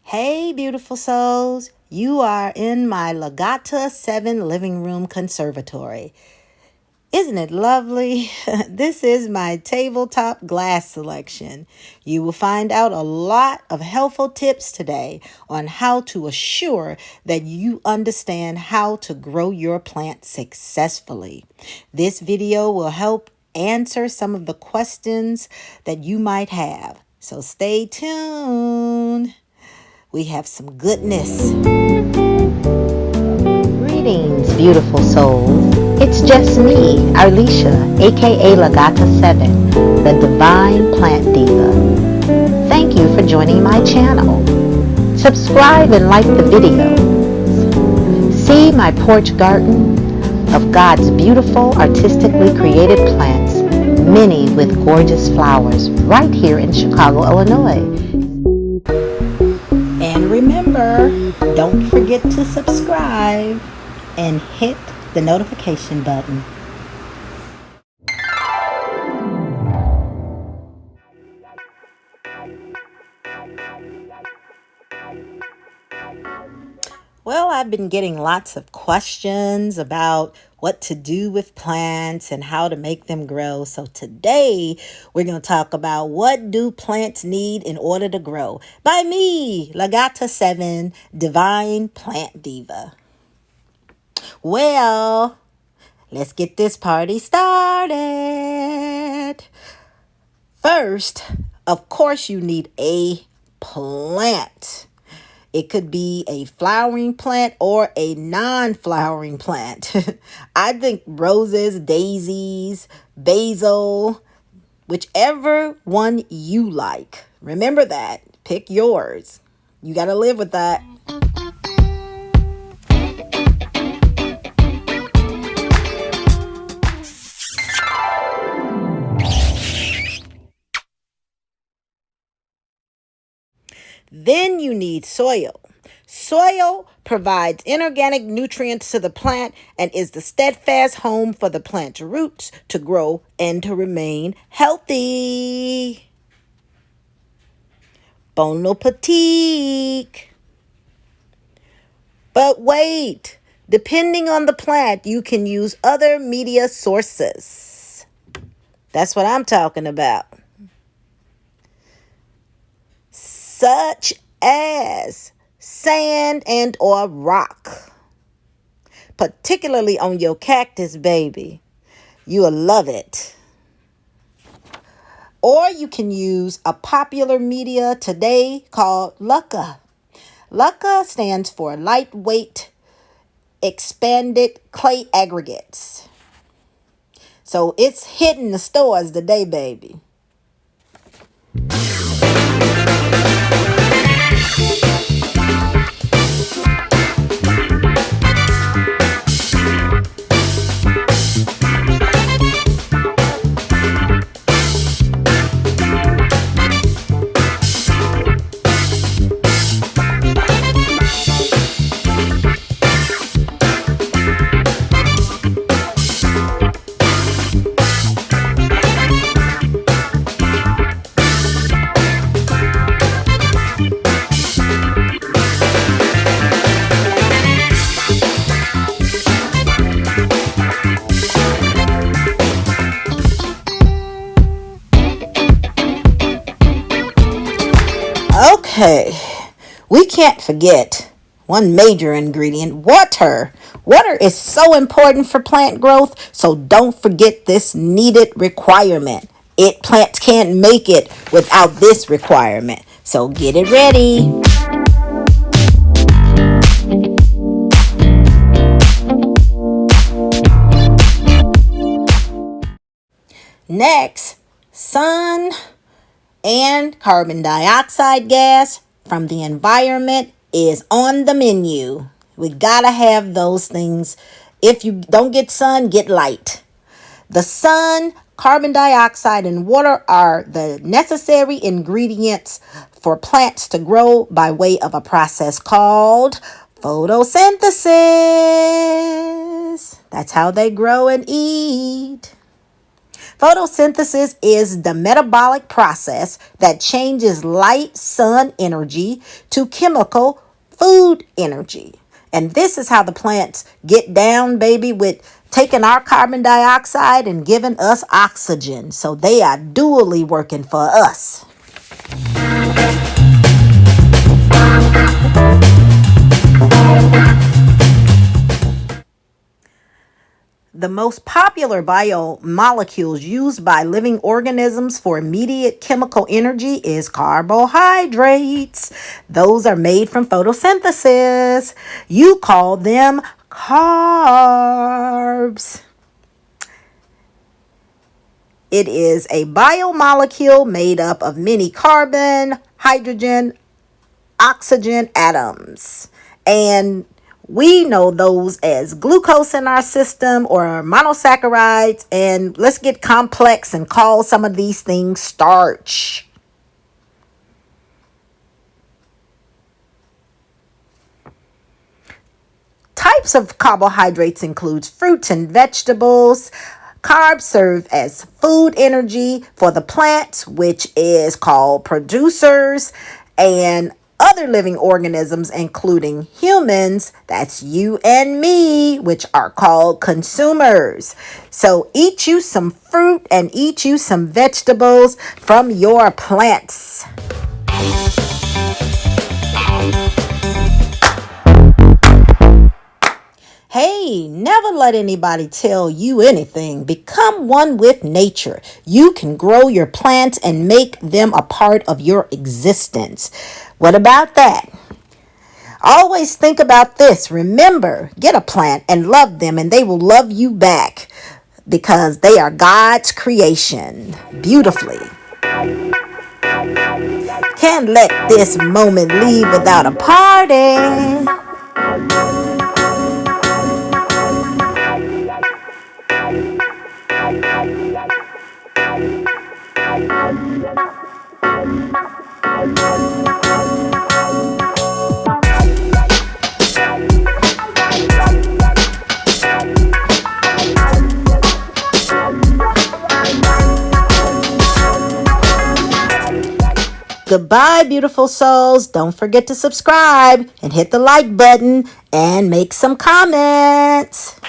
Hey, beautiful souls. You are in my LaGata7 living room conservatory. Isn't it lovely? This is my tabletop glass selection. You will find out a lot of helpful tips today on how to assure that you understand how to grow your plant successfully. This video will help answer some of the questions that you might have. So stay tuned. We have some goodness. Greetings, beautiful souls. It's just me, Arlisha, aka LaGata7, the Divine Plant Diva. Thank you for joining my channel. Subscribe and like the videos. See my porch garden of God's beautiful, artistically created plants, many with gorgeous flowers, right here in Chicago, Illinois. And remember, don't forget to subscribe and hit the notification button. Well, I've been getting lots of questions about what to do with plants and how to make them grow. So today we're going to talk about what do plants need in order to grow by me, LaGata7, Divine Plant Diva. Well, let's get this party started. First, of course, you need a plant. It could be a flowering plant or a non-flowering plant. I think roses, daisies, basil, whichever one you like. Remember that. Pick yours. You got to live with that. Then you need soil. Soil provides inorganic nutrients to the plant and is the steadfast home for the plant's roots to grow and to remain healthy. Bon appetit. But wait, depending on the plant, you can use other media sources. That's what I'm talking about. Such as sand and or rock, particularly on your cactus, baby. You'll love it. Or you can use a popular media today called LECA. LECA stands for lightweight expanded clay aggregates. So it's hitting the stores today, baby. Okay, we can't forget one major ingredient, water. Water is so important for plant growth, so don't forget this needed requirement. Plants can't make it without this requirement, so get it ready. Next, sun and carbon dioxide gas from the environment is on the menu. We gotta have those things. If you don't get sun, get light. The sun, carbon dioxide, and water are the necessary ingredients for plants to grow by way of a process called photosynthesis. That's how they grow and eat. Photosynthesis is the metabolic process that changes light sun energy to chemical food energy. And this is how the plants get down, baby, with taking our carbon dioxide and giving us oxygen. So they are dually working for us. The most popular biomolecules used by living organisms for immediate chemical energy is carbohydrates. Those are made from photosynthesis. You call them carbs. It is a biomolecule made up of many carbon, hydrogen, oxygen atoms. And we know those as glucose in our system or monosaccharides. And let's get complex and call some of these things starch. Types of carbohydrates include fruits and vegetables. Carbs serve as food energy for the plants, which is called producers, and other living organisms, including humans, that's you and me, which are called consumers. So eat you some fruit and eat you some vegetables from your plants. Hey, never let anybody tell you anything. Become one with nature. You can grow your plants and make them a part of your existence. What about that? Always think about this. Remember, get a plant and love them, and they will love you back because they are God's creation beautifully. Can't let this moment leave without a party. Goodbye, beautiful souls. Don't forget to subscribe and hit the like button and make some comments.